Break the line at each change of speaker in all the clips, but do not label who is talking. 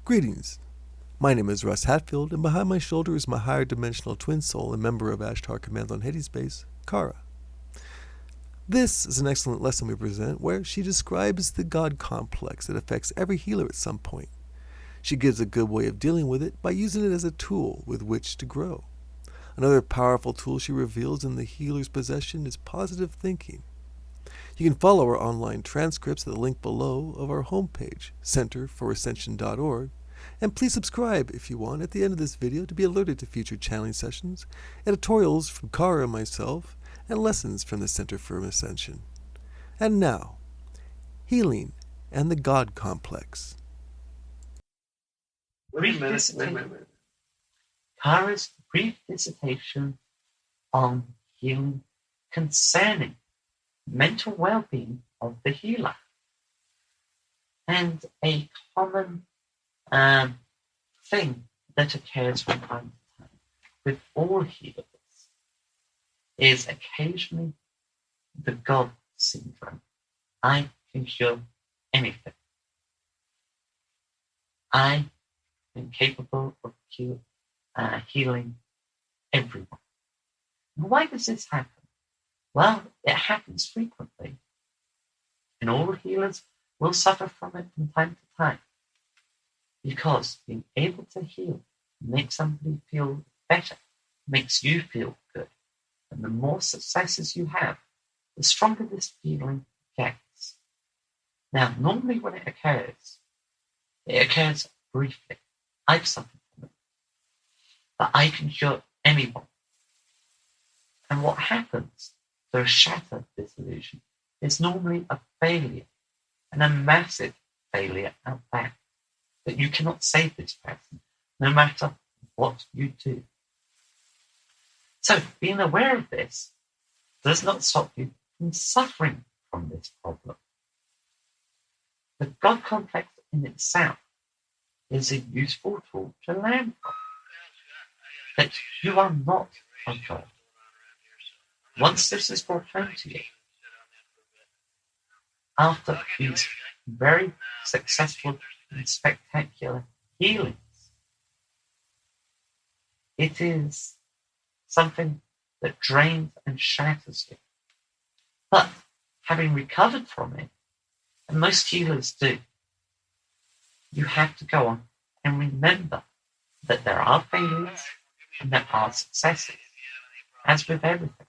Greetings. My name is Russ Hatfield, and behind my shoulder is my higher dimensional twin soul and member of Ashtar Command on Hades Space, Karra. This is an excellent lesson we present where she describes the God complex that affects every healer at some point. She gives a good way of dealing with it by using it as a tool with which to grow. Another powerful tool she reveals in the healer's possession is positive thinking. You can follow our online transcripts at the link below of our homepage, centerforascension.org, and please subscribe if you want at the end of this video to be alerted to future channeling sessions, editorials from Karra and myself, and lessons from the Center for Ascension. And now, healing and the God complex.
Wait a minute. Karra's brief dissertation on healing concerning mental well-being of the healer. And a common thing that occurs from time to time with all healers is occasionally the God syndrome. I can cure anything. I am capable of healing everyone. And why does this happen? Well, it happens frequently, and all healers will suffer from it from time to time, because being able to heal makes somebody feel better, makes you feel good, and the more successes you have, the stronger this feeling gets. Now, normally when it occurs briefly. I've suffered from it, but I can cure anyone. And what happens to shatter this illusion is normally a failure, and a massive failure at that you cannot save this person, no matter what you do. So being aware of this does not stop you from suffering from this problem. The God complex in itself is a useful tool to learn from, that you are not a God. Once this is brought home to you, after these very successful and spectacular healings, it is something that drains and shatters you. But having recovered from it, and most healers do, you have to go on and remember that there are failures and there are successes, as with everything.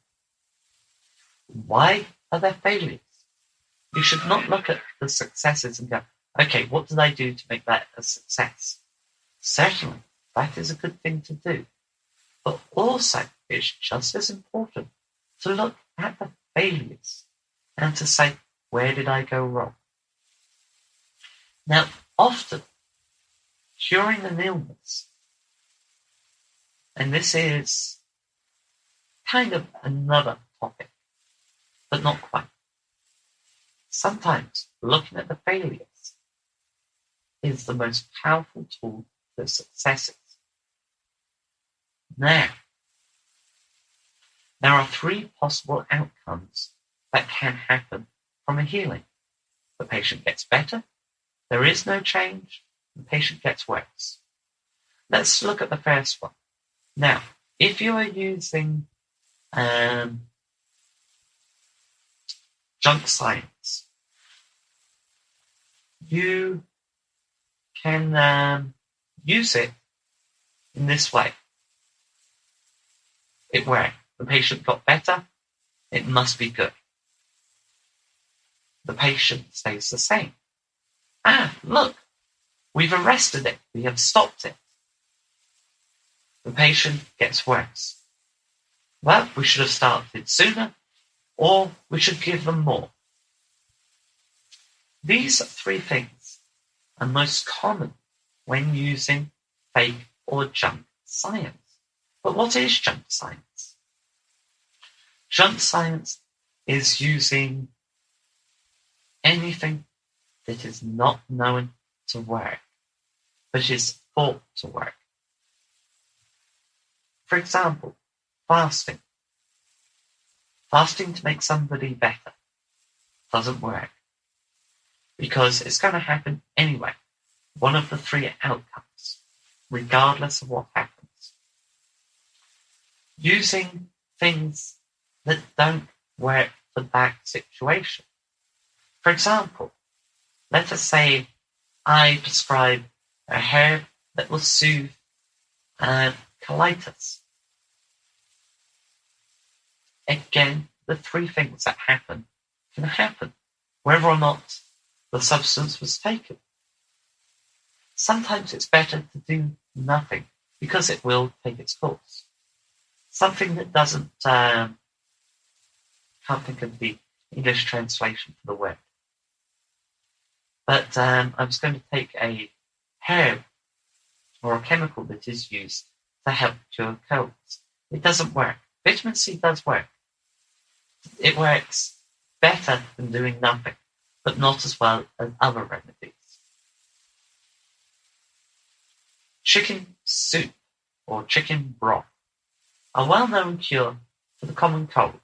Why are there failures? You should not look at the successes and go, okay, what did I do to make that a success? Certainly, that is a good thing to do. But also, it's just as important to look at the failures and to say, where did I go wrong? Now, often, curing an illness, and this is kind of another topic, but not quite. Sometimes looking at the failures is the most powerful tool for successes. Now, there are three possible outcomes that can happen from a healing. The patient gets better, there is no change, the patient gets worse. Let's look at the first one. Now, if you are using junk science, you can use it in this way. It worked. The patient got better. It must be good. The patient stays the same. Look, we've arrested it. We have stopped it. The patient gets worse. Well, we should have started sooner, or we should give them more. These three things are most common when using fake or junk science. But what is junk science? Junk science is using anything that is not known to work, but is thought to work. For example, fasting. Fasting to make somebody better doesn't work, because it's going to happen anyway. one of the three outcomes, regardless of what happens. Using things that don't work for that situation. For example, let us say I prescribe a herb that will soothe colitis. Again, the three things that happen can happen, whether or not the substance was taken. Sometimes it's better to do nothing because it will take its course. Something that doesn't, can't think of the English translation for the word. But I'm just going to take a herb or a chemical that is used to help cure colds. It doesn't work. Vitamin C does work. It works better than doing nothing, but not as well as other remedies. Chicken soup or chicken broth, a well-known cure for the common cold.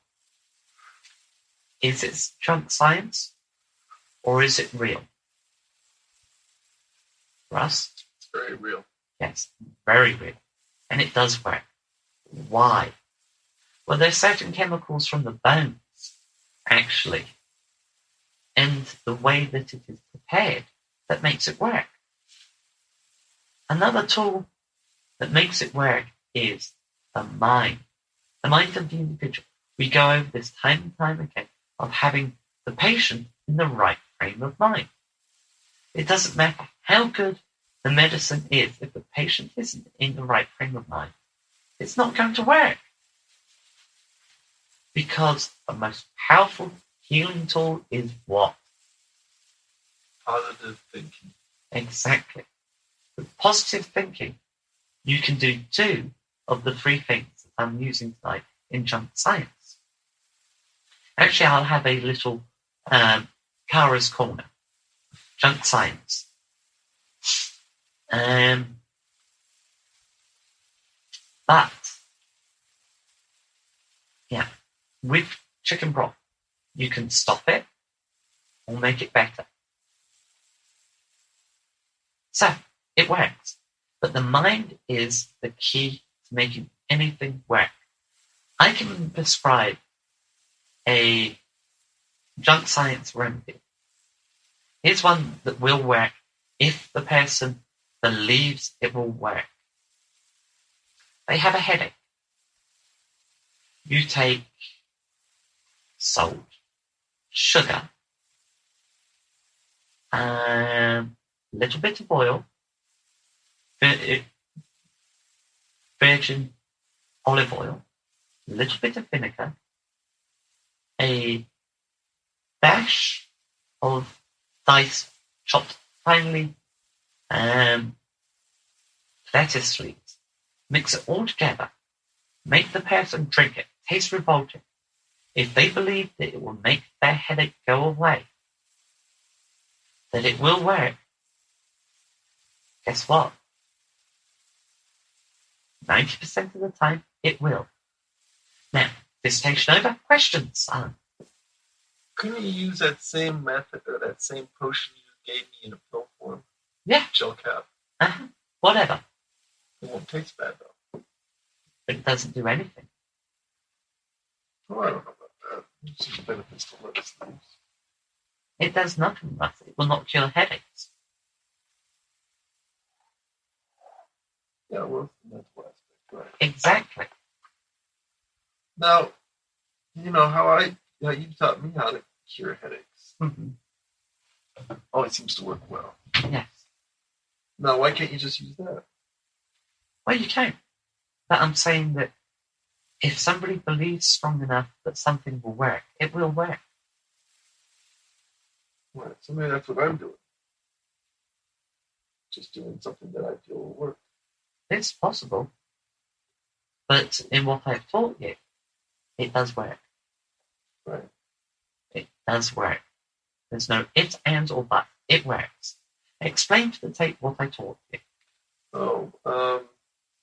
Is it junk science or is it real? Russ?
It's very real.
Yes, very real. And it does work. Why? Well, there's certain chemicals from the bones, actually, and the way that it is prepared that makes it work. Another tool that makes it work is the mind of the individual. We go over this time and time again of having the patient in the right frame of mind. It doesn't matter how good the medicine is, if the patient isn't in the right frame of mind, it's not going to work. Because the most powerful healing tool is what?
Positive thinking.
Exactly. With positive thinking, you can do two of the three things that I'm using tonight in junk science. Actually, I'll have a little Karra's Corner, junk science. But, yeah, with chicken broth, you can stop it or make it better. So, it works. But the mind is the key to making anything work. I can prescribe a junk science remedy. Here's one that will work if the person believes it will work. They have a headache. You take salt, sugar, a little bit of oil, virgin olive oil, a little bit of vinegar, a dash of diced, chopped finely lettuce leaves. Mix it all together. Make the person drink it. Tastes revolting. If they believe that it will make their headache go away, that it will work, guess what? 90% of the time, it will. Now, dissertation over. Questions?
Couldn't you use that same method or that same potion you gave me in a pill form?
Yeah.
Gel cap.
Whatever.
It won't taste bad, though.
But it doesn't do anything.
Oh, I don't know about that. There's some benefits to medicine.
It does nothing, Russ. It will not cure headaches.
Yeah, well, that's the mental aspect, right?
Exactly.
Now, you know how you taught me how to cure headaches.
Mm-hmm.
Always seems to work well.
Yes.
Now, why can't you just use that?
Well, you can. But I'm saying that if somebody believes strong enough that something will work, it will work.
Right. So maybe that's what I'm doing. Just doing something that I feel will work.
It's possible. But in what I've taught you, it does work.
Right.
It does work. There's no ifs, ands, or buts. It works. Explain to the tape what I taught you.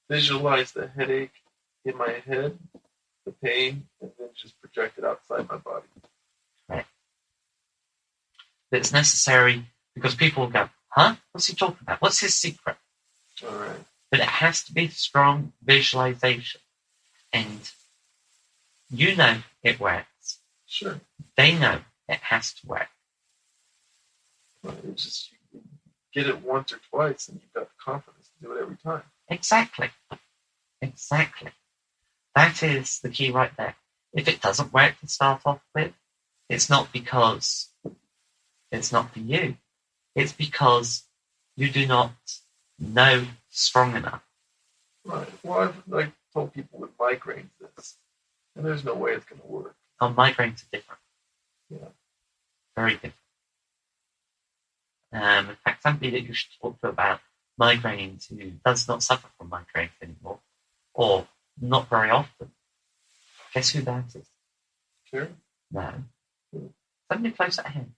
Visualize the headache in my head, the pain, and then just project it outside my body.
Right. It's necessary because people will go, huh? What's he talking about? What's his secret?
All right.
But it has to be strong visualization. And you know it works.
Sure.
They know it has to work.
Well, it's just you get it once or twice, and you've got the confidence to do it every time.
Exactly. That is the key right there. If it doesn't work to start off with, it's not because it's not for you. It's because you do not know strong enough.
Right. Well, I've told people with migraines this, and there's no way it's going to work.
Oh, migraines are different.
Yeah.
Very different. In fact, somebody that you should talk to about migraines who does not suffer from migraines anymore, or not very often. Guess who that is?
Sure.
No.
Who?
Somebody close at hand.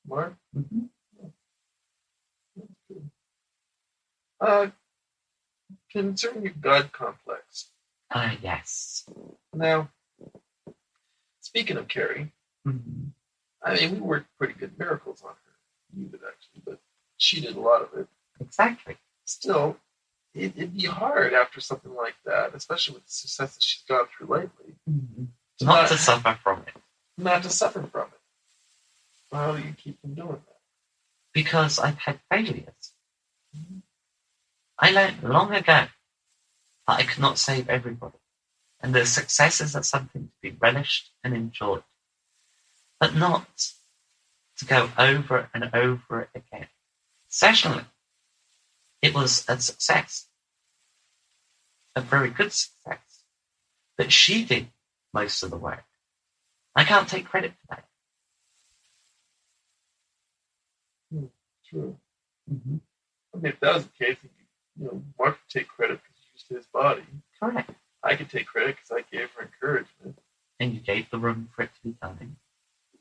Mark?
Mm-hmm.
That's good. Concerning your God complex.
Yes.
Now, speaking of Carrie,
Mm-hmm.
I mean, we worked pretty good miracles on her. You did, actually, but she did a lot of it.
Exactly.
Still, it'd be hard after something like that, especially with the success that she's gone through lately.
Mm-hmm. Not to suffer from it.
Not to suffer from it. How do you keep from doing that?
Because I've had failures. Mm-hmm. I learned long ago that I could not save everybody, and that successes are something to be relished and enjoyed, but not to go over and over it again. Certainly, it was a success, a very good success, but she did most of the work. I can't take credit for that.
True.
Mm-hmm.
I mean, if that was the case, Mark could take credit because he used his body.
Correct.
I could take credit because I gave her encouragement.
And you gave the room for it to be done.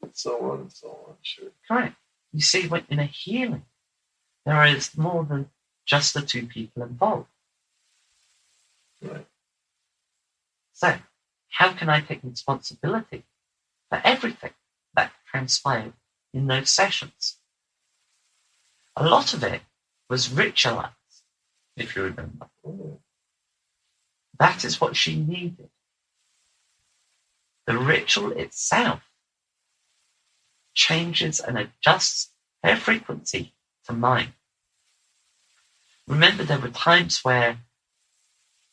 And so on and so on, sure.
Correct. You see, when in a healing, there is more than just the two people involved.
Right.
So, how can I take responsibility for everything that transpired in those sessions? A lot of it was ritualized, if you remember.
Oh.
That is what she needed. The ritual itself changes and adjusts her frequency to mine. Remember, there were times where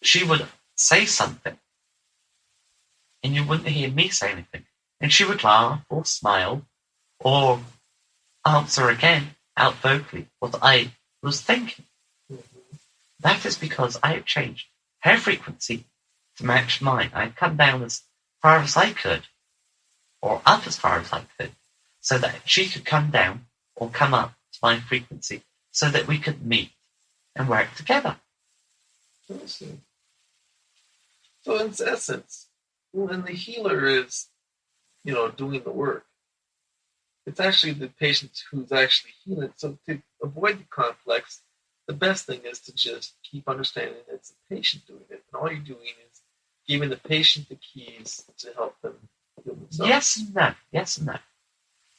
she would say something and you wouldn't hear me say anything. And she would laugh or smile or answer again out vocally what I was thinking.
Mm-hmm.
That is because I had changed her frequency to match mine. I had come down as far as I could, or up as far as I could, so that she could come down or come up to my frequency so that we could meet and work together.
I see. So in essence, when the healer is, doing the work, it's actually the patient who's actually healing. So to avoid the complex, the best thing is to just keep understanding it's the patient doing it. And all you're doing is giving the patient the keys to help them heal themselves.
Yes and no. Yes and no.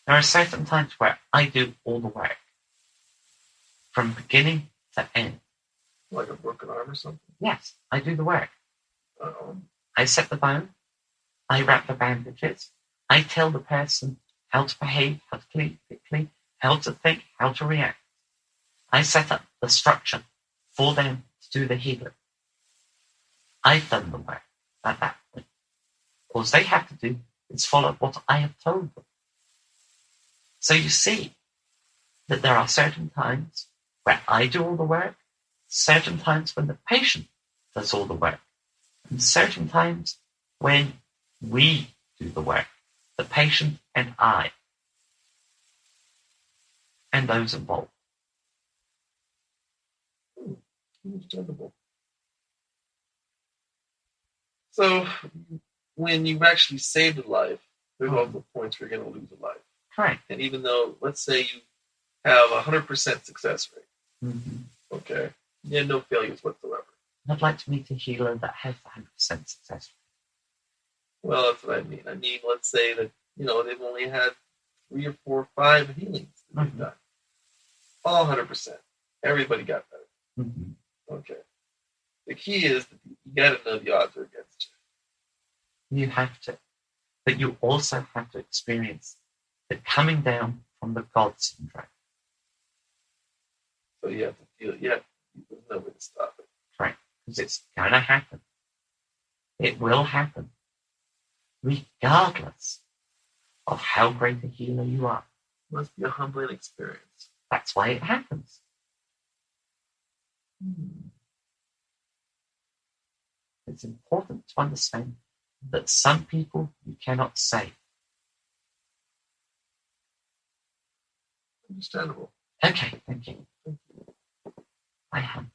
There are certain times where I do all the work, from beginning to end.
Like a broken arm or something?
Yes, I do the work.
Uh-oh.
I set the bone. I wrap the bandages. I tell the person how to behave, how to clean quickly, how to think, how to react. I set up the structure for them to do the healing. I've done the work at that point. All they have to do is follow what I have told them. So you see that there are certain times where I do all the work, certain times when the patient does all the work, and certain times when we do the work, the patient and I, and those involved.
Understandable. So when you've actually saved a life, there's also points where you're going to lose a life.
Correct.
And even though, let's say you have a 100% success rate, okay, you have no failures whatsoever.
I'd like to meet a healer that has 100% success rate.
Well, that's what I mean. I mean, let's say that, they've only had 3 or 4 or 5 healings that they've done. all 100%. Everybody got better.
Mm-hmm.
Okay. The key is that you got to know the odds are against you.
You have to. But you also have to experience the coming down from the God syndrome.
So you have to feel it. There's no way to stop it.
Right. Because it's going to happen. It will happen. Regardless of how great a healer you are.
It must be a humbling experience.
That's why it happens. It's important to understand that some people you cannot save.
Understandable.
Okay, thank you. I have